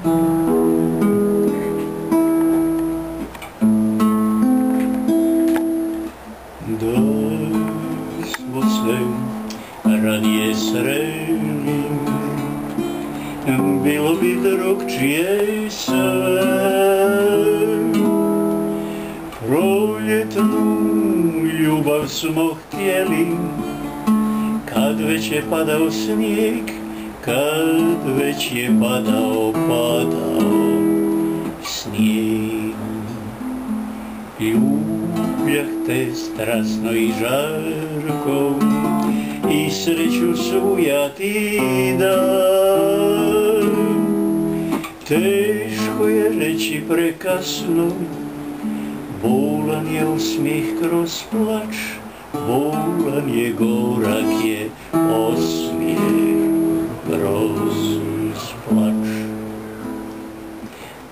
Da smo se ranije sreli, bilo bi drugčije sve. Proljetnu ljubav smo htjeli, kad već je padao snijeg, kad već je padao snijeg. Ljubljah te strasno i žarko, i sreću svu ja ti dam. Teško je reći prekasno, bolan je osmijeh kroz plač, bolan je gorak je osmijeh kroz plač.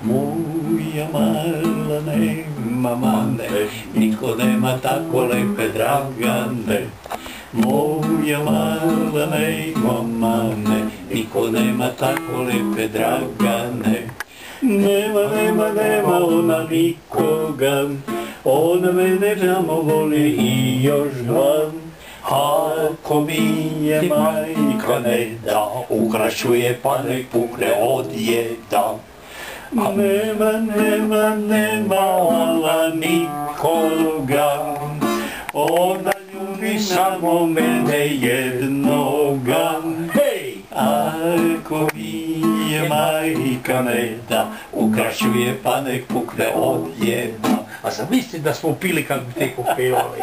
Moja mala nema mane, niko nema tako lepe Dragane. Moja mala nema mane, niko nema tako lepe Dragane. Nema ona nikoga, ona mene samo voli i još dva. Ako mi je majka ne da, ukrašuje pa nek pukne odjeda. Nema ona nikoga, ona ljubi samo mene jednoga. Hej! Ako mi je majka ne da, ukrašuje pa nek pukne odjeda. A zamisli da smo pili kad bi teko pevali.